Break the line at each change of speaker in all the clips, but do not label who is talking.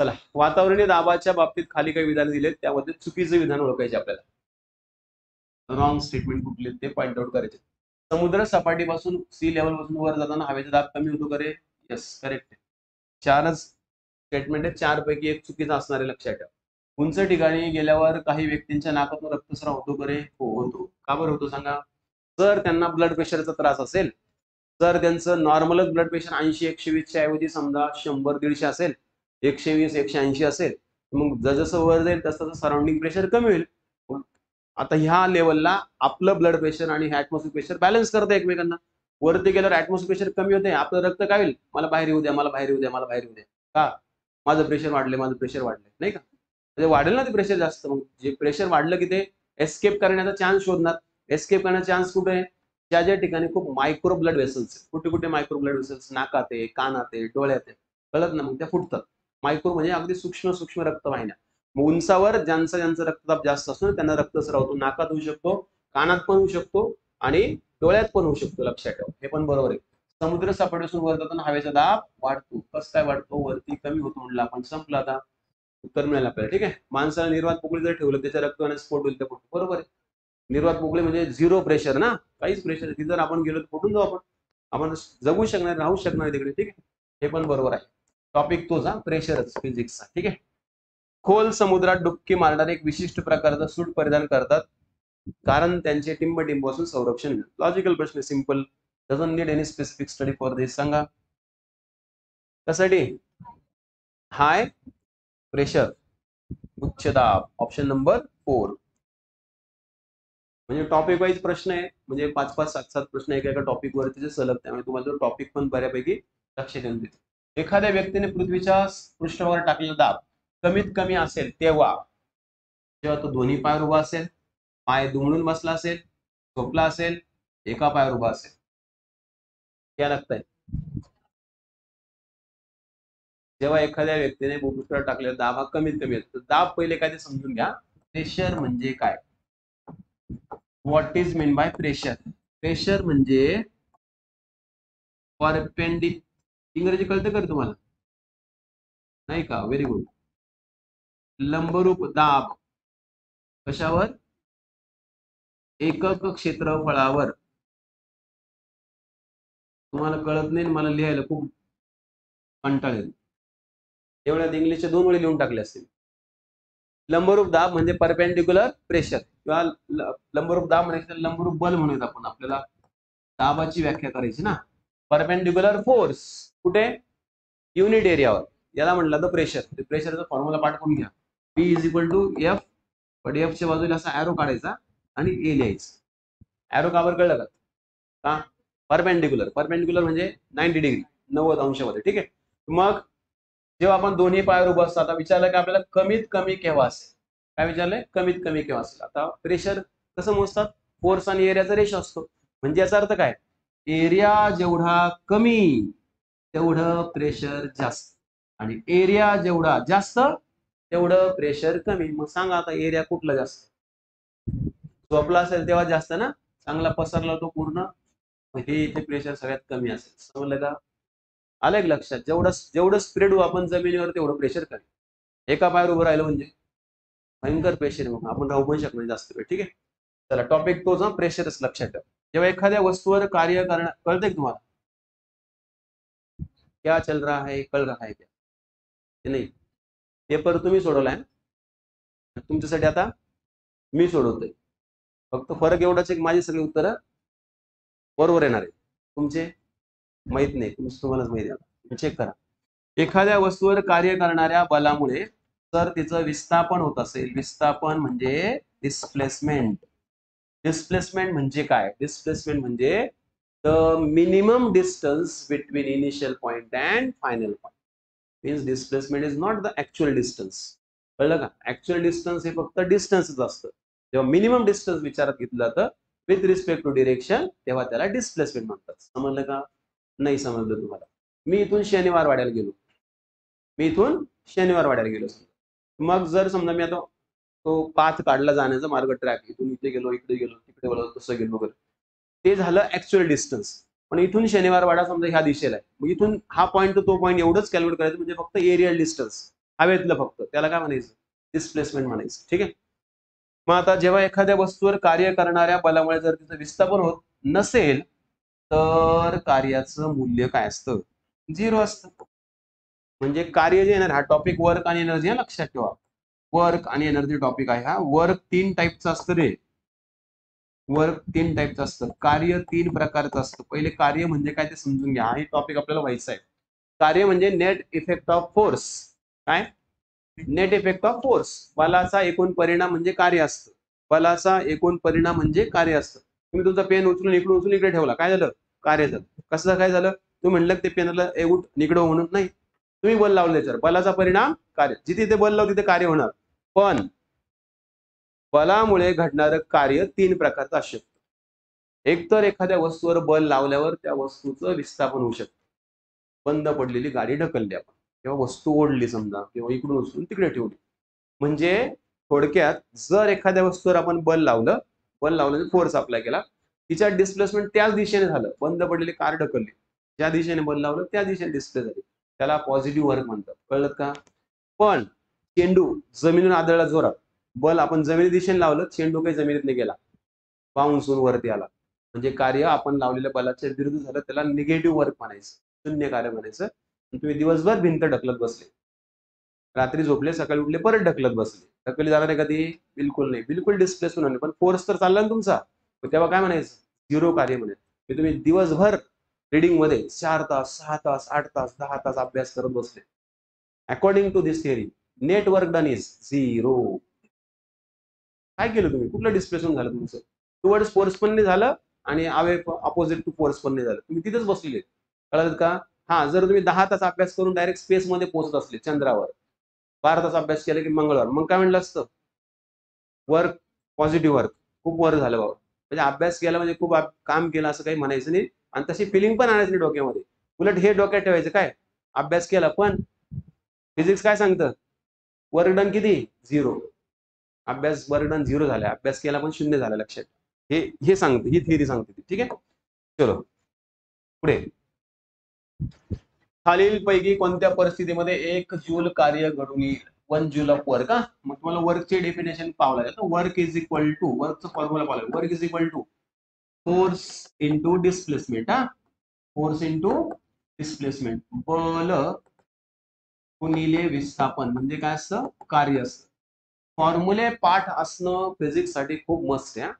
चला, वातावरणीय दाबाच्या बाबतीत खाली काही विधान दिलेत, त्यामध्ये चुकीचे विधान ओळखायचे आपल्याला. रॉंग स्टेटमेंट कुठले ते पॉइंट आउट करायचे. समुद्र सपाटीपासून सी लेवल पासून वर जाताना हवेचा दाब कमी होतो का रे? Yes, correct. चारच स्टेटमेंट आहे, चार पैकी एक चुकीचा असणार आहे, लक्षात ठेवा. उंच ठिकाणी गेल्यावर काही व्यक्तींच्या नाकातून रक्तस्राव होतो का रे? हो, होतो. का बरं होतो सांगा? जर त्यांना ब्लड प्रेशरचा त्रास असेल, जर त्यांचं नॉर्मलच ब्लड प्रेशर 80-120 च्या ऐवजी समजा 100-150 असेल, 120-180 असेल, मग जसं वर जाईल तसं सराउंडिंग प्रेशर कमी होईल. आता ह्या लेवलला आपलं ब्लड प्रेशर आणि ऍटमॉस्फिअर प्रेशर बॅलन्स करतं एकमेकांना. वरती गेल्यावर ऍटमॉस्फिअर प्रेशर कमी होते, आपलं रक्त काय होईल? मला बाहेर येऊ द्या, मला बाहेर येऊ द्या, मला बाहेर येऊ द्या. का? माझं प्रेशर वाढले, माझं प्रेशर वाढले, नाही का? म्हणजे वाढेल ना ते प्रेशर जास्त. मग जे प्रेशर वाढलं की ते एस्केप करण्याचा चान्स शोधणार. एस्केप करण्याचा चान्स कुठे आहे? ज्या ज्या ठिकाणी खूप मायक्रो ब्लड वेसल्स. कुठे कुठे मायक्रो ब्लड वेसल्स? नाकात आहे, कानात आहे, डोळ्यात आहे, कळत ना? मग त्या फुटतात. मायक्रो म्हणजे अगदी सूक्ष्म सूक्ष्म रक्तवाहिन्या. मग उंचावर ज्यांचा रक्तदाब जास्त असतो त्यांना रक्तस्राव होतो. नाकात होऊ शकतो, कानात पण होऊ शकतो आणि डोळ्यात पण होऊ शकतो, लक्षात ठेवा. हे पण बरोबर आहे. समुद्र सपाटीपासून वर जाताना हवेचा दाब वाढतो. कसं काय वाढतो? वरती कमी होतो म्हणलं आपण, संपलं. आता उत्तर मिळालं आपल्याला, ठीक आहे. माणसाला निर्वात पोकळी जर ठेवलं, त्याच्या रक्तवाहिन्या स्फोट होईल, बरोबर आहे. निर्वात पोकळी म्हणजे झिरो प्रेशर ना, काहीच प्रेशर. ती जर आपण गेलो तर फुटून जाऊ आपण जगू शकणार, राहू शकणार तिकडे, ठीक आहे. हे पण बरोबर आहे. टॉपिक तोच हा, प्रेशरच फिजिक्सचा, ठीक आहे. खोल समुद्रात डुबकी मारणारे एक विशिष्ट प्रकारचा सूट परिधान करतात, कारण त्यांचे टिंबटिंबापासून संरक्षण. लॉजिकल प्रश्न, simple. Doesn't need any specific study for this. सांगा कशासाठी? हाय प्रेशर, उच्च दाब. Option number 4. म्हणजे टॉपिक वाईज प्रश्न आहे, म्हणजे 5-5, 7-7 प्रश्न एका टॉपिक वरती सलग. त्यामुळे तुम्हाला टॉपिक पण बऱ्यापैकी लक्षात येऊन देतो. एखाद्या व्यक्तीने पृथ्वीच्या पृष्ठभागावर टाकलेला दाब कमीत कमी असेल तेव्हा, जेव्हा तो दोन्ही पायावर उभा असेल, पाय दुमडून बसला असेल, झोपला असेल, एका पायावर उभा असेल. क्या लगता है? जेव्हा एखाद्या व्यक्तीने पृथ्वीवर टाकलेला दाब हा कमीत कमी असतो. दाब पहिले काय ते समजून घ्या. प्रेशर म्हणजे काय? What is mean by pressure? Pressure म्हणजे इंग्रजी कळतं का तुम्हाला? नाही का? Very good. लंबरूप दाब कशावर? एकक क्षेत्रफळावर. तुम्हाला कळत नाही, मला लिहायला खूप कंटाळ येतो. एवढ्यात इंग्लिशचे 2 वेळी लिहून टाकले असतील. लंबरूप दाब म्हणजे परपेंडिक्युलर प्रेशर, किंवा लंबरूप दाब म्हणजे लंबरूप बल म्हणूयात आपण. आपल्याला दाबाची व्याख्या करायची ना. परपेंडिक्युलर फोर्स कुठे? युनिट एरियावर. याला म्हटलं तर प्रेशर. प्रेशरचा फॉर्म्युला पाठ करून घ्या. P is equal to F. पण F च्या बाजूला असा ऍरो काढायचा आणि ए लिहायचं. ऍरो कावर कळलं का? परपेंडिक्युलर. परपेंडिक्युलर म्हणजे 90 डिग्री, 90 अंशामध्ये, ठीक आहे. मग जेव्हा आपण दोन्ही पायावर उभं असतो, आता विचारलं की आपल्याला कमीत कमी केव्हा असेल. काय विचारलंय? कमीत कमी केव्हा असेल. आता प्रेशर कसं मोजतात? फोर्स आणि एरियाचा रेशो असतो. म्हणजे याचा अर्थ काय? एरिया जेवढा कमी तेवढं प्रेशर जास्त, आणि एरिया जेवढा जास्त तेवढं प्रेशर कमी. मग सांगा आता एरिया कुठला जास्त? झोपला असेल तेव्हा जास्त ना, चांगला पसरला तो पूर्ण, हे इथे प्रेशर सगळ्यात कमी असेल. समजलं का? आलं लक्षात? जेवढं स्प्रेड होऊ आपण जमिनीवर तेवढं प्रेशर कमी. एका पायावर उभं राहिलं म्हणजे भयंकर प्रेशर, मग आपण राहू पण शकणार जास्त वेळ, ठीक आहे. चला, टॉपिक तोच, प्रेशरच, लक्षात ठेवा. जेव्हा एखाद्या वस्तूवर कार्य करणं, कळतंय तुम्हाला? क्या चल रहा है, कळ रहा है क्या? नाही. पेपर तुम्ही सोडवलाय, तुमच्यासाठी आता मी सोडवतोय. फक्त फरक एवढाच आहे की माझी सगळी उत्तरं बरोबर येणार आहे, तुमचे माहित नाही. तुम्हालाच माहिती आहे. चेक करा. एखाद्या वस्तूवर कार्य करणाऱ्या बलामुळे जर तिचं विस्थापन होत असेल, विस्थापन म्हणजे डिस्प्लेसमेंट. डिस्प्लेसमेंट म्हणजे काय? डिस्प्लेसमेंट म्हणजे the minimum distance between initial point and final point. Means displacement is not the actual distance. कळलं का? ऍक्च्युअल डिस्टन्स हे फक्त डिस्टन्सच असतं. जेव्हा मिनिमम डिस्टन्स विचारात घेतलं जातं विथ रिस्पेक्ट टू डिरेक्शन, तेव्हा त्याला डिस्प्लेसमेंट म्हणतात. समजलं का? नाही समजलं तुम्हाला? मी इथून शनिवार वाड्याला गेलो, मग जर समजा मी आता तो पाथ काढला जाण्याचा मार्ग, ट्रॅक, इथून इथे गेलो, इकडे गेलो, तिकडे गेलो, तसं गेलो वगैरे, ते झालं ऍक्च्युअल डिस्टन्स. पण इथून शनिवार वाडा समजा ह्या दिशेला आहे, मग इथून हा पॉईंट तो पॉईंट एवढंच कॅल्क्युलेट करायचं, म्हणजे फक्त एरियल डिस्टन्स. हवेतलं फक्त, त्याला काय म्हणायचं, डिस्प्लेसमेंट म्हणायचं. ठीक आहे. मग आता जेव्हा एखाद्या वस्तूवर कार्य करणाऱ्या बलामुळे जर तिचं विस्थापन होत नसेल तर कार्याचं मूल्य काय असतं, 0 असतं. म्हणजे कार्य जे येणार, हा टॉपिक वर्क आणि एनर्जी आहे, लक्षात ठेवा. वर्क आणि एनर्जी टॉपिक आहे हा. वर्क 3 टाईपचं असतं रे. वर्क 3 टाईपचं असतं, कार्य 3 प्रकारचं असतं. पहिले कार्य म्हणजे काय ते समजून घ्या, हे टॉपिक आपल्याला व्हायचं आहे. कार्य म्हणजे नेट इफेक्ट ऑफ फोर्स. काय? Net effect of force. बलाचा एकूण परिणाम म्हणजे कार्य असतं. बलाचा एकूण परिणाम म्हणजे कार्य असतं. तुम्ही तुमचा पेन उचलून इकडे ठेवला, काय झालं, कार्य झालं. कसं काय झालं, तुम्ही म्हणलं ते पेनला एवढं निकडं म्हणून नाही, तुम्ही बल लावलं त्याच्यावर, बलाचा परिणाम कार्य. जिथे ते बल लावलं तिथे कार्य होणार. पण बलामुळे घडणारं कार्य 3 प्रकारचं असू शकतं. एक तर एखाद्या वस्तूवर बल लावल्यावर त्या वस्तूचं विस्थापन होऊ शकतं. बंद पडलेली गाडी ढकलली आपण, किंवा वस्तू ओढली समजा, किंवा इकडून उचलून तिकडे ठेवली. म्हणजे थोडक्यात जर एखाद्या वस्तूवर आपण बल लावलं फोर्स अप्लाय केला, तिच्या डिस्प्लेसमेंट त्याच दिशेने झालं, बंद पडलेली कार ढकलली, ज्या दिशेने बल लावलं त्या दिशेने डिस्प्ले झाली, त्याला पॉझिटिव्ह वर्क म्हणतात. कळलं का? पण चेंडू जमिनीवर आदळला जोरात, बल आपण जमिनी दिशेने लावलं, चेंडू काही जमिनीत नाही गेला, बाउन्स होऊन वरती आला, म्हणजे कार्य आपण लावलेल्या बलाच्या विरुद्ध झालं, त्याला निगेटिव्ह वर्क म्हणायचं, शून्य कार्य म्हणायचं. तुम्ही दिवसभर भिंत ढकलत बसले, रात्री झोपले, सकाळी उठले, परत ढकलत बसले, ढकलली जाणार आहे कधी, बिलकुल नाही, बिलकुल डिस्प्लेस होणार नाही. पण फोर्स तर चालला ना तुमचा, तेव्हा काय म्हणायचं, 0 कार्य म्हणायचं. तुम्ही दिवसभर रिडिंग मध्ये 4 तास, 6 तास, 8 तास, 10 तास अभ्यास करत बसले, according to this theory net work done is 0. काय केलं तुम्ही, कुठलं डिस्प्लेसमेंट झालं तुमचं, टुवर्ड्स फोर्स पण नाही झालं आणि अवे अपोजिट टू फोर्स पण नाही झालं, तुम्ही तिथेच बसलेले. कळलं का? हा, जर तुम्ही 10 तास अभ्यास करून डायरेक्ट स्पेस मध्ये पोहोचत असले, चंद्रावर 12 तास अभ्यास केला की मंगळवार, मग काय म्हणलं असतं, वर्क, पॉझिटिव्ह वर्क, खूप वर्क झालं बाबा, म्हणजे अभ्यास केला म्हणजे खूप काम केलं असं काही म्हणायचं नाही, आणि तशी फिलिंग पण आणायची नाही डोक्यामध्ये. उलट हे डोक्यात ठेवायचं, काय अभ्यास केला पण फिजिक्स काय सांगतं, वर्क डन किती, 0. अभ्यास वर्क डन 0 झाला, अभ्यास केला पण 0 झाला, लक्षात. हे सांगते, ही थिअरी सांगते. ठीक आहे, चलो पुढे. खालील पैकी कोणत्या परिस्थितीमध्ये 1 जूल कार्य घडून येईल, 1 जूल ऑफ वर्क. मग तुम्हाला वर्कचे डेफिनेशन पाहावं लागेल. वर्क इज इक्वल टू, वर्कचं फॉर्म्युला पाहावं लागेल. Work is equal to force into displacement. Force into displacement. बल गुणिले विस्थापन म्हणजे काय असतं, कार्य असतं. फॉर्म्युले पाठ असणं फिजिक्स साठी खूप मस्त आहे.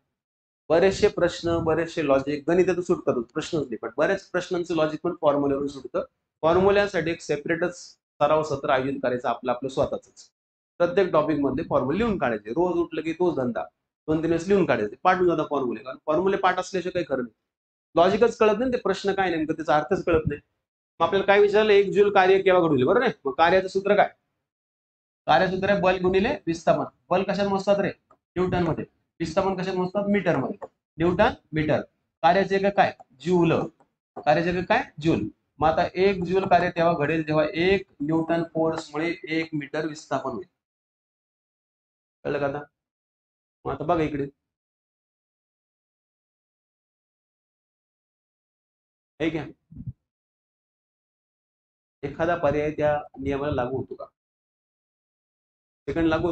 बरेचसे प्रश्न, बरेचसे लॉजिक, गणित तर सुटतातच, प्रश्नच नाही, पण बऱ्याच प्रश्नांचं लॉजिक पण फॉर्म्युल्यावरून सुटतं. फॉर्म्युल्यासाठी एक सेपरेटच सराव सत्र आयोजित करायचं आपलं स्वतःच. प्रत्येक टॉपिक मध्ये फॉर्म्युले लिहून काढायचे, रोज उठलं की तोच धंदा, 2-3 वेळेस लिहून काढायचे, पाठवून जाता फॉर्म्युले. कारण फॉर्म्युले पाठ असल्याशिवाय काही खरं नाही, लॉजिकच कळत नाही, ते प्रश्न काय नेमकं त्याचा अर्थच कळत नाही. मग आपल्याला काय विचारलं, 1 जूल कार्य केव्हा घडवले, बरोबर आहे. मग कार्याचं सूत्र काय, कार्यसूत्र आहे बल गुणिले विस्थापन. बल कशात मोजतात रे, न्यूटन मध्ये. विस्थापन कशात मोजतात, मीटर मध्ये. Newton metre. कार्याचे एकक काय, जूल. कार्याचे एकक काय, जूल. मग आता 1 जूल कार्य तेव्हा घडेल जेव्हा 1 न्यूटन फोर्समुळे 1 मीटर विस्थापन होईल. कळलं का आता? मग आता बघा इकडे, हे घ्या, एखादा पर्याय त्या नियमाला लागू होतो का, सेकंड लागू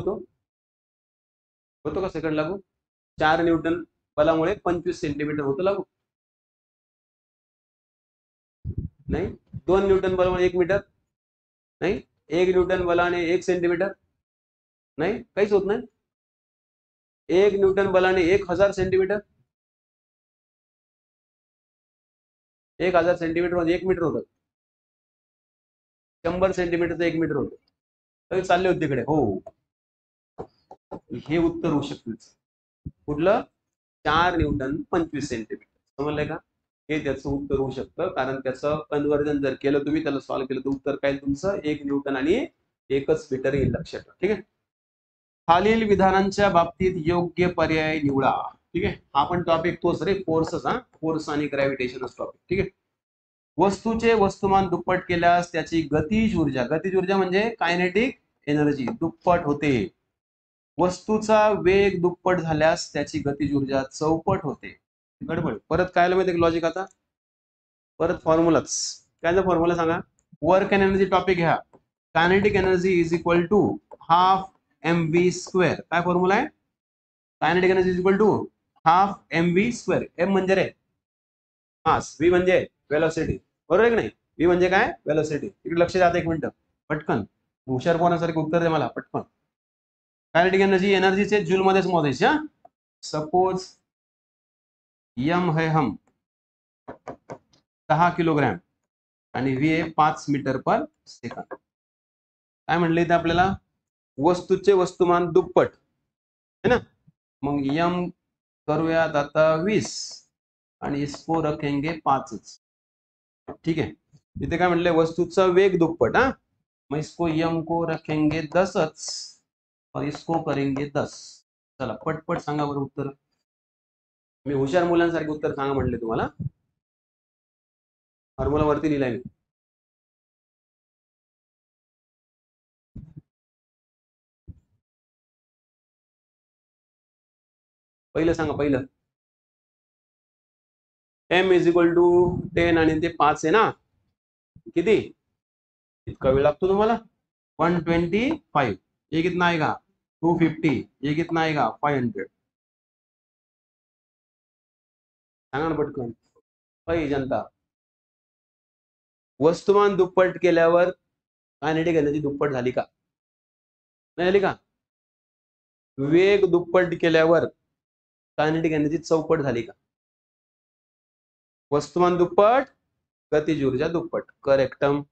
होतो का सेकंड लागू. 4 न्यूटन बलामुळे 25 सेंटीमीटर होतं लागू, नाही. 2 न्यूटन बलामुळे 1 मीटर, नाही. 1 न्यूटन बलाने 1 सेंटीमीटर, नाही, काहीच होत नाही. 1 न्यूटन बलाने 1000 सेंटीमीटर, 1000 सेंटीमीटर मध्ये 1 मीटर होतं. 100 सेंटीमीटरचं 1 मीटर होतं. तरी चालले होते तिकडे, हो. हे उत्तर होऊ शकतं. कुठलं, 4 न्यूटन 25 सेंटीमीटर. समजलंय का? हे त्याचं उत्तर होऊ शकतं, कारण त्याचं कन्व्हर्जन जर केलं तुम्ही, त्याला सॉल्व्ह केलं तर उत्तर काय तुमचं, 1 न्यूटन आणि 1 मीटर येईल, लक्षात. ठीक आहे. खालील विधानांच्या बाबतीत योग्य पर्याय निवडा. ठीक आहे, हा पण टॉपिक तोच रे, फोर्सच. फोर्स आणि ग्रॅव्हिटेशनच टॉपिक. ठीक आहे. वस्तूचे वस्तुमान दुप्पट केल्यास त्याची गतिज ऊर्जा म्हणजे कायनेटिक एनर्जी दुप्पट होते. वस्तूचा वेग दुप्पट झाल्यास त्याची गतिज ऊर्जा चौपट होते. गडबड. परत काय माहिती लॉजिक, आता परत फॉर्म्युलाच. काय फॉर्म्युला सांगा, वर्क अँड एनर्जी टॉपिक घ्या. Kinetic energy is equal to half M V square. काय फॉर्म्युला आहे? Kinetic energy is equal to half M V square. M म्हणजे रे मास, व्ही म्हणजे वेलोसिटी, बरोबर आहे की नाही? व्ही म्हणजे काय? वेलोसिटी. इकडे लक्ष द्या एक मिनिट पटकन, हुशार पोरांसारखे उत्तर दे मला पटकन. कायनेटिक एनर्जी एनर्जीचे जूल मध्येच मोजायची. हा, सपोज यम है हम 10 किलोग्रॅम आणि व्ही आहे 5 मीटर पर सेकंद. काय म्हणले इथे आपल्याला? वस्तूचे वस्तुमान दुप्पट है ना. मग यम करूयात आता 20 आणि इसको रखेंगे 5. ठीक आहे. इथे काय म्हणले? वस्तूचा वेग दुप्पट. हा, मग इसको यम को रखेंगे 10 और इसको करेंगे 10. चला पटपट सांगा बरं उत्तर. मी हुशार मुलांसारखे उत्तर सांगा म्हणले तुम्हाला. फॉर्म्युला वरती लिहिलाय मी. पहिलं सांगा पहिलं. एम इज इक्वल टू 10 आणि ते 5 आहे ना. किती? इतका वेळ लागतो तुम्हाला? 125. ये कितना आएगा? 250. ये कितना आएगा? 500. सांगा ना पटकन. काही जनता, वस्तुमान दुप्पट केल्यावर कायनेटिक एनर्जी दुप्पट झाली का? नाही झाली का? वेग दुप्पट केल्यावर कायनेटिक एनर्जी चौपट झाली का? वस्तुमान दुप्पट, गतिज ऊर्जा दुप्पट. करेक्टम.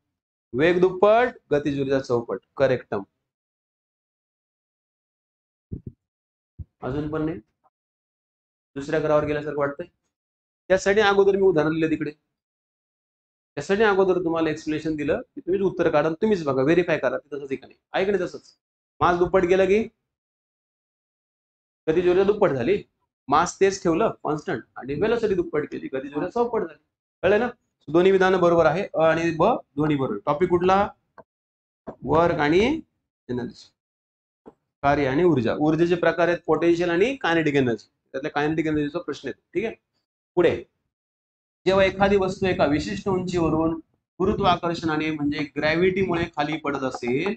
वेग दुप्पट, गतिज ऊर्जा चौपट. करेक्टम. अजून पण नाही? दुसऱ्या ग्रहावर गेल्यासारखं वाटतंय? त्यासाठी अगोदर मी उदाहरण दिलं तिकडे. त्यासाठी अगोदर तुम्हाला एक्सप्लेनेशन दिलं की तुम्हीच उत्तर काढा, तुम्हीच बघा, व्हेरीफाय करा तसंच आहे का नाही. आहे का नाही तसंच? मास दुप्पट गेलं की गतिज ऊर्जा दुप्पट झाली. मास तेच ठेवलं कॉन्स्टंट आणि वेलोसिटी दुप्पट केली, गतिज ऊर्जा चौपट झाली. कळलं ना? दोन्ही विधान बरोबर आहे. अ आणि ब दोन्ही बरोबर. टॉपिक कुठला? वर्क आणि एनर्जी, कार्य आणि ऊर्जा. ऊर्जेचे प्रकार आहेत पोटेन्शियल आणि कायनेटिक एनर्जी. त्यातल्या कायनेटिक एनर्जीचा प्रश्न आहे. ठीक आहे. पुढे, जेव्हा एखादी वस्तू एका विशिष्ट उंचीवरून गुरुत्वाकर्षणाने म्हणजे ग्रॅव्हिटीमुळे खाली पडत असेल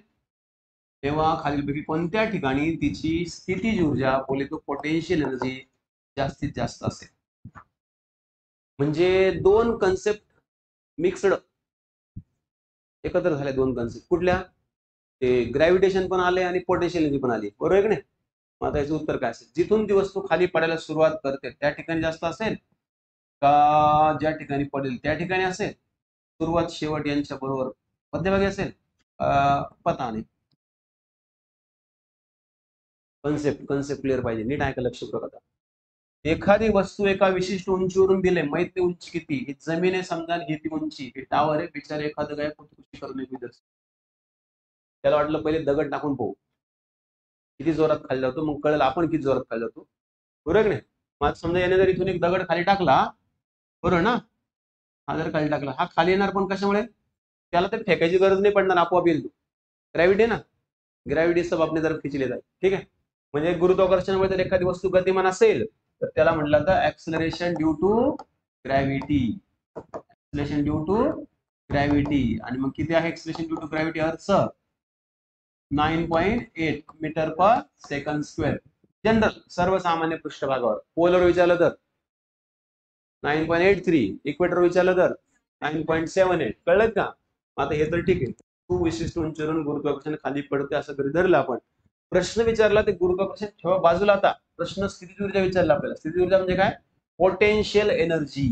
तेव्हा खालीलपैकी कोणत्या ठिकाणी तिची स्थितीज ऊर्जा बोले तो पोटेन्शियल एनर्जी जास्तीत जास्त असेल? म्हणजे दोन कन्सेप्ट मिक्सड एकत्र झाले. दोन कन्सेप्ट कुठल्या? ते ग्रॅव्हिटेशन पण आले आणि पोटेन्शियल एनर्जी पण आली, बरोबर आहे की नाही? मग आता याचं उत्तर काय असेल? जिथून ती वस्तू खाली पडायला सुरुवात करते त्या ठिकाणी जास्त असेल का ज्या ठिकाणी पडेल त्या ठिकाणी असेल? सुरुवात शेवट यांच्या बरोबर मध्यभागी असेल? पता नाही. कन्सेप्ट क्लिअर पाहिजे. नीट ऐका, लक्षपूर्वक. आता एखादी वस्तू एका विशिष्ट उंचीवरून दिले, माहित नाही उंची किती, ही जमीन आहे समजा, ही ती उंची, हे टावर आहे, बिचारे एखादं काय खुदकुशी करून विदर्भ. त्याला वाटलं पहिले दगड टाकून पाहू किती जोरात खाली जातो, मग कळलं आपण किती जोरात खाली जातो, बरोबर नाही? मग समजा याने जर इथून एक दगड खाली टाकला, बरोबर ना, हा जर खाली टाकला, हा खाली येणार पण कशामुळे? त्याला तर फेकायची गरज नाही पडणार, आपोआप येईल. ग्रॅव्हिटी ना, ग्रॅव्हिटी सब अपने तरफ खिंच लेता है. ठीक आहे. म्हणजे गुरुत्वाकर्षणामुळे जर एखादी वस्तू गतिमान असेल तर त्याला म्हटलं जातं acceleration due to gravity. Acceleration due to gravity. आणि मग किती आहे ऍक्सलरेशन ड्यू टू ग्रॅव्हिटी अर्थचं? 9.8 metre per second square. General सर्वसामान्य पृष्ठभागावर. पोलर विचारलं तर 9.83. इक्वेटर विचारलं तर 9.78. कळलं का? आता हे तर ठीक आहे, खूप विशिष्ट उंचीवरून गुरुत्वाकर्षण खाली पडते असं तरी धरलं आपण. प्रश्न विचारला ते गुरुत्वाकर्षण ठेवा बाजूला. आता प्रश्न स्थिती ऊर्जा विचारला आपल्याला. स्थिती ऊर्जा म्हणजे काय? Potential energy.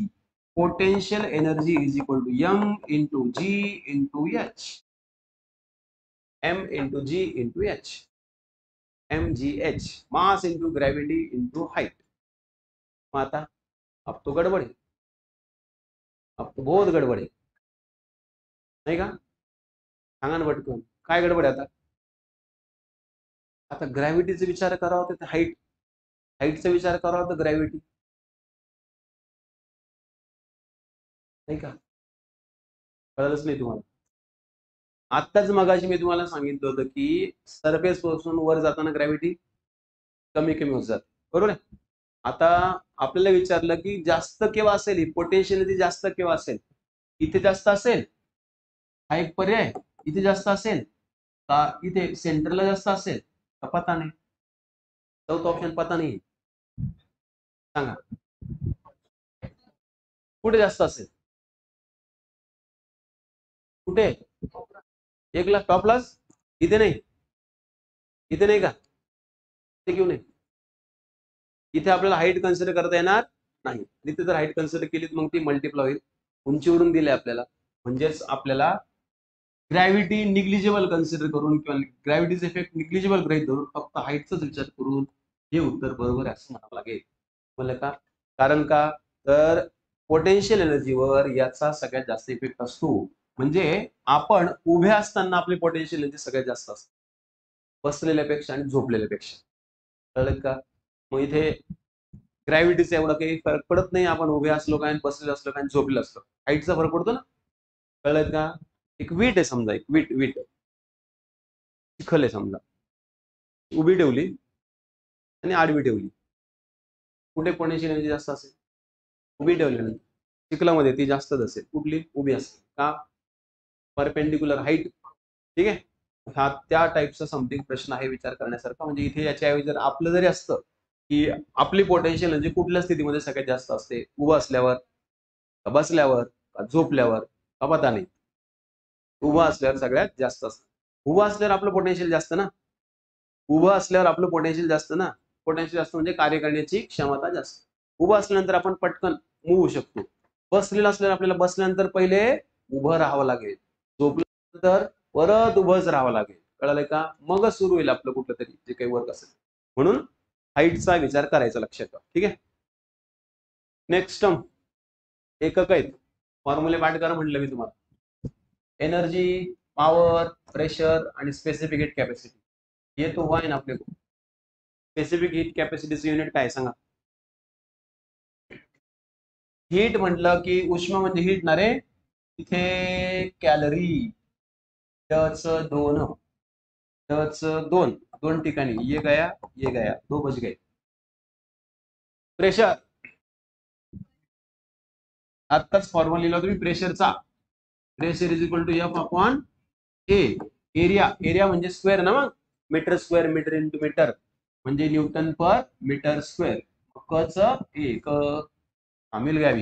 Potential energy is equal to M into G into H. M into G into H. M G H. Mass into gravity into height. आता अब तो गडबड है, अब तो बहुत गडबड है, नाही का? सांगा ना पटकन, काय गडबड आहे आता? आता ग्रॅव्हिटीचा विचार करावा तर हाईट, हाईटचा विचार करावा तर ग्रॅव्हिटी, नाही का? कळलंच नाही तुम्हाला? आत्ताच मगाशी मी तुम्हाला सांगितलं होतं की सरफेस पासून वर जाताना ग्रॅव्हिटी कमी कमी होत जाते, बरोबर आहे? आता आपल्याला विचारलं की जास्त केव्हा असेल, ही पोटेन्शियल जास्त केव्हा असेल? इथे जास्त असेल, हा एक पर्याय. इथे जास्त असेल का इथे सेंटरला जास्त असेल का पता नाही? चौथा ऑप्शन पता नाही. सांगा कुठे जास्त असेल? कुठे? एकला टॉपलाच? इथे नाही? इथे नाही का? इथे घेऊ नये. इथे आपल्याला हाईट कन्सिडर करता येणार नाही. इथे जर हाईट कन्सिडर केली मग ती मल्टिप्लाय होईल. उंचीवरून दिले आपल्याला, म्हणजेच आपल्याला ग्रॅव्हिटी निग्लिजिबल कन्सिडर करून किंवा ग्रॅव्हिटीचा इफेक्ट निग्लिजिबल गृहीत धरून फक्त हाईटचाच विचार करून हे उत्तर बरोबर आहे असं म्हणावं लागेल. मला का? कारण का तर पोटेन्शियल एनर्जीवर याचा सगळ्यात जास्त इफेक्ट असतो. म्हणजे आपण उभे असताना आपली पोटेन्शियल एनर्जी सगळ्यात जास्त असते बसलेल्यापेक्षा आणि झोपलेल्यापेक्षा. कळलं का? मग इथे ग्रॅव्हिटीचा एवढा काही फरक पडत नाही. आपण उभे असलो काय, बसलेलो असलो काय, झोपलेलो असलो. हाईटचा फरक पडतो ना. कळलं का? एक वीट आहे समजा, एक वीट चिखल आहे समजा, उभी ठेवली आणि आडवी ठेवली. कुठे पोटेन्शियल एनर्जी जास्त असेल? उभी ठेवल्यानंतर. चिखलामध्ये ती जास्तच असेल. कुठली? उभी असेल. का? Perpendicular height. ठीक आहे. हा त्या टाईपचा समथिंग प्रश्न आहे विचार करण्यासारखा. म्हणजे इथे याच्याऐवजी जर आपलं जरी असतं की आपली पोटेन्शियल एनर्जी कुठल्या स्थितीमध्ये सगळ्यात जास्त असते? उभं असल्यावर, बसल्यावर, झोपल्यावर, पता नाही. उभं असल्यावर सगळ्यात जास्त असतं. उभं असल्यावर आपलं पोटेन्शियल जास्त ना. उभं असल्यावर आपलं पोटेन्शियल जास्त ना. पोटेन्शियल जास्त म्हणजे कार्य करण्याची क्षमता जास्त. उभं असल्यानंतर आपण पटकन मूव्ह होऊ शकतो. बसलेलं असल्यावर आपल्याला बसल्यानंतर पहिले उभं राहावं लागेल. झोपल्यानंतर परत उभंच राहावं लागेल. कळालं का? मगच सुरू होईल आपलं कुठलं तरी जे काही वर्क असेल. म्हणून हाईटचा विचार करायचा लक्षात ठेवा. ठीक आहे. नेक्स्ट टर्म एकक आहेत. फॉर्म्युले पाठ करा म्हटलं मी तुम्हाला. एनर्जी, पॉवर, प्रेशर आणि स्पेसिफिक हीट कॅपॅसिटी. ये तो हुआ है ना आपले को. स्पेसिफिक हीट कॅपॅसिटीचं युनिट काय सांगा? हीट म्हटलं की उष्मा म्हणजे हीट ना रे. इथे कॅलरी टच दोन, दोन ठिकाणी ये गया, दो बज गए. प्रेशर आत्ताच फॉर्म्युला लिहिला तुम्ही प्रेशरचा. Pressure is equal to F upon A. Area म्हणजे स्क्वेअर ना. मग metre square, metre into metre म्हणजे न्यूटन पर मीटर स्क्वेअर. कच एक मिल गया.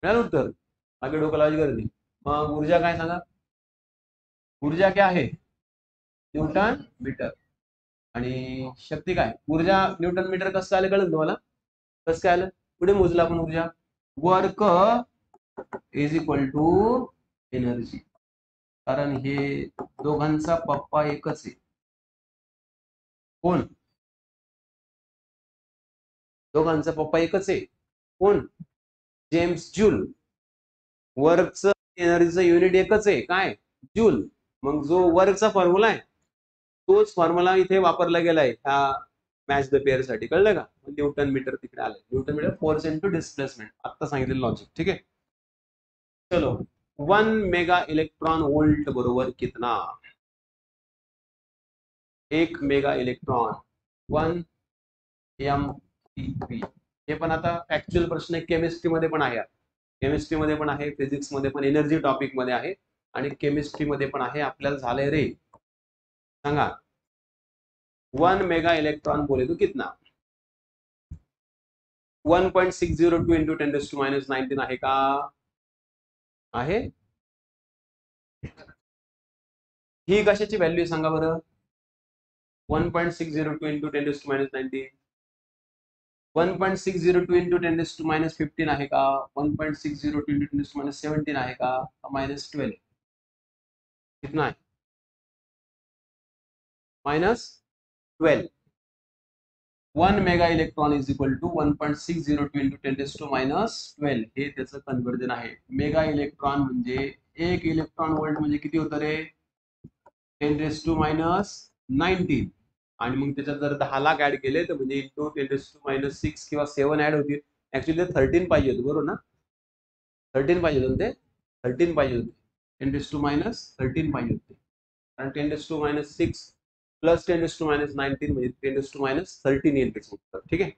मिळालं उत्तर. मागे डोकं लावायची गरज नाही. मग ऊर्जा काय सांगा? ऊर्जा क्या आहे? Newton metre. आणि शक्ती काय? ऊर्जा न्यूटन मीटर कसं आलं कळलं तुम्हाला? कसं काय आलं? पुढे मोजलं आपण ऊर्जा. Work is equal to energy. कारण हे दोघांचा पप्पा एकच आहे. कोण? दोघांचा पप्पा एकच आहे. कोण? James Joule. वर्कचं एनर्जीचं युनिट एकच आहे. काय? जूल. मग जो वर्कचा फॉर्म्युला आहे तोच फॉर्म्युला इथे वापरला गेलाय ह्या मॅच द पेअर साठी. कळलं का? न्यूटन मीटर तिकडे आलंय. Newton metre force into displacement. आता सांगितलेलं लॉजिक. ठीक आहे. चलो 1 मेगा इलेक्ट्रॉन वोल्ट बरोबर कितना? 1 मेगा इलेक्ट्रॉन 1 mTP. हे पण आता ऍक्च्युअल प्रश्न केमिस्ट्री मध्ये पण आहे. केमिस्ट्री मध्ये पण आहे, फिजिक्स मध्ये पण, एनर्जी टॉपिक मध्ये आहे आणि केमिस्ट्री मध्ये पण आहे. आपल्याला झालंय रे. सांगा 1 मेगा इलेक्ट्रॉन बोले तो कितना? 1.602 इंटू 10⁻⁹ आहे का? आहे. ही कशाची व्हॅल्यू सांगा बरं? 1.602 इंटू 10⁻⁹. 1.602 इंटू 10⁻15 आहे का? 1.602 इंटू 10⁻17 आहे का? -12. कितना आहे? -12. 1 mega electron is equal to 1.602 into 10⁻12. हे त्याचं कन्व्हर्जन आहे. मेगा इलेक्ट्रॉन म्हणजे 1 इलेक्ट्रॉन व्होल्ट म्हणजे किती होतं रे? 10⁻19. आणि मग त्याच्यात जर 10 लाख ऍड केले तर म्हणजे इंटू 10⁻6 किंवा 7 ऍड होतील. ऍक्च्युली 13 पाहिजे होतं बरोबर ना. 13 पाहिजे होते. 13 पाहिजे होते. 10⁻13 पाहिजे होते. कारण 10⁻6 प्लस 10⁻19 म्हणजे 10⁻13 येईल त्याचं उत्तर. ठीक आहे.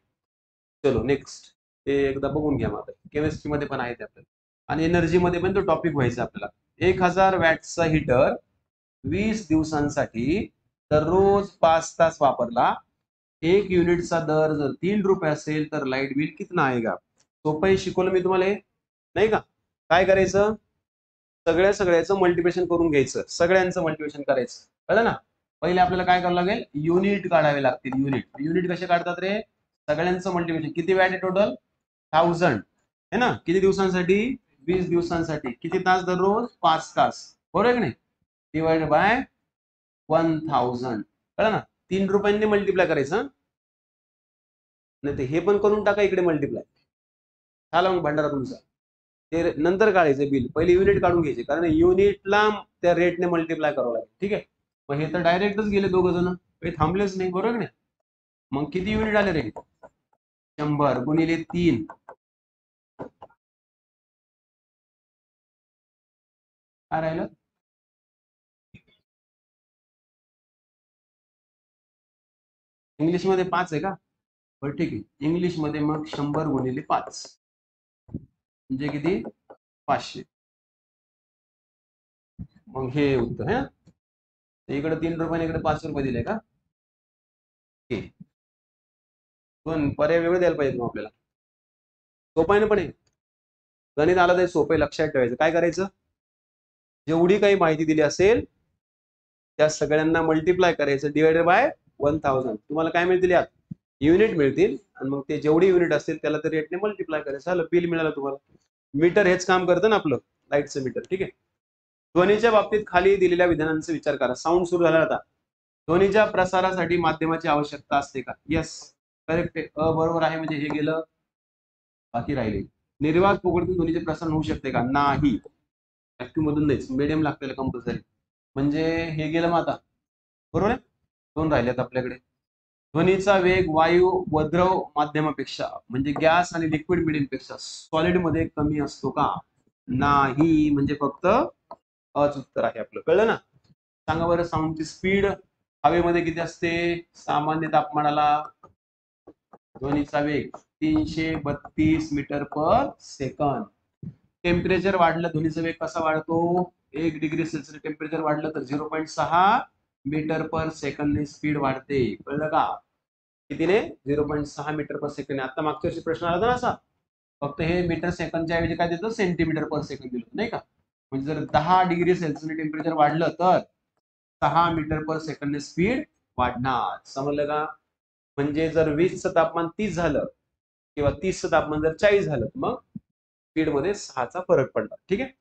चलो नेक्स्ट. ते एकदा बघून घ्या. आता केमिस्ट्री मध्ये पण आहे ते आपल्याला आणि एनर्जी मध्ये पण तो टॉपिक व्हायचा आपल्याला. 1000 वॅटचा हीटर 20 दिवसांसाठी दररोज 5 तास वापरला, 1 युनिटचा दर जर 3 रुपये असेल तर लाईट बिल कितना आएगा? सोपं शिकवलं मी तुम्हाला, नाही का? काय करायचं, सगळ्याचं मल्टिप्लिकेशन करून घ्यायचं, सगळ्यांचं मल्टिप्लिकेशन करायचं, कळलं ना? पहिले आपल्याला काय करावं लागेल, युनिट काढावे लागतील. युनिट कसे काढतात रे? सगळ्यांचं मल्टिप्लिकेशन. किती वॅट आहे टोटल? 1000 है ना? किती दिवसांसाठी? 20 दिवसांसाठी. किती तास दररोज? 5 तास, बरोबर आहे की नाही? डिवाइडेड बाय 1000, कळलं ना? 3 रुपयांनी मल्टिप्लाय करायचं, नाही ते हे पण करून टाका इकडे मल्टिप्लाय. झाला मग भंडारा तुमचा. ते नंतर काढायचं बिल, पहिले युनिट काढून घ्यायचे, कारण युनिटला त्या रेटने मल्टिप्लाय करावं लागेल. ठीक आहे, मग हे तर डायरेक्टच गेले दोघ जण, काही थांबलेच नाही, बरोबर नाही? मग किती युनिट आले रे? 100 गुणिले 3, काय राहिलं? इंग्लिश मध्ये 5 आहे का? बरं ठीक आहे, इंग्लिश मध्ये मग 100 गुणिले 5 म्हणजे किती? 500. मग हे उत्तर आहे. इकडे 3 रुपये, इकडे 5 रुपये दिले का? पण पर्याय वेगळे द्यायला पाहिजे मग आपल्याला. सोपं आहे ना? पण हे गणित आलं तर सोपं, लक्षात ठेवायचं. काय करायचं, जेवढी काही माहिती दिली असेल त्या सगळ्यांना मल्टिप्लाय करायचं, डिवायडेड बाय 1000. तुम्हाला काय मिळतील यात? युनिट मिळतील, आणि मग ते जेवढी युनिट असतील त्याला तर रेटने मल्टिप्लाय करायचं, झालं, बिल मिळालं तुम्हाला. मीटर हेच काम करतं ना आपलं, लाईटचं मीटर. ठीक आहे, ध्वनीच्या बाबतीत खाली दिलेल्या विधानांचा विचार करा. साऊंड सुरू झाला आता. ध्वनीच्या प्रसारासाठी माध्यमाची आवश्यकता असते का? येस, करेक्ट आहे. बरोबर आहे, म्हणजे हे गेलं, बाकी राहिले. निर्वात पोकळीतून ध्वनीचे प्रसारण होऊ शकते का? नाही, व्हॅक्यूम मधून नाहीच, मीडियम लागते कंपल्सरी. म्हणजे हे गेलं मग आता, बरोबर आहे. 2 राहिलेत आपल्याकडे. ध्वनीचा वेग वायू व द्रव माध्यमापेक्षा, म्हणजे गॅस आणि लिक्विड मिडियम पेक्षा सॉलिड मध्ये कमी असतो का? नाही, म्हणजे फक्त अच उत्तर आहे आपलं, कळलं ना? सांगा बरं, साऊंडची स्पीड हवेमध्ये किती असते? सामान्य तापमानाला ध्वनीचा वेग 332 मीटर पर सेकंद. टेम्परेचर वाढलं, ध्वनीचा वेग कसा वाढतो? 1 डिग्री सेल्सिअस टेम्परेचर वाढलं तर 0.6 मीटर पर सेकंदने स्पीड वाढते, कळलं का? कितीने? 0.6 मीटर पर सेकंड. आता मागच्या वर्षी प्रश्न आला ना असा, फक्त हे मीटर सेकंडच्या ऐवजी काय देतो? सेंटीमीटर पर सेकंड दिलं, नाही का? म्हणजे जर 10 डिग्री सेल्सिअस टेम्परेचर वाढलं तर 6 मीटर पर सेकंडने स्पीड वाढणार, समजलं का? म्हणजे जर 20चं तापमान 30 झालं किंवा 30चं तापमान जर 40 झालं, मग स्पीड मध्ये 6चा फरक पडला. ठीक आहे.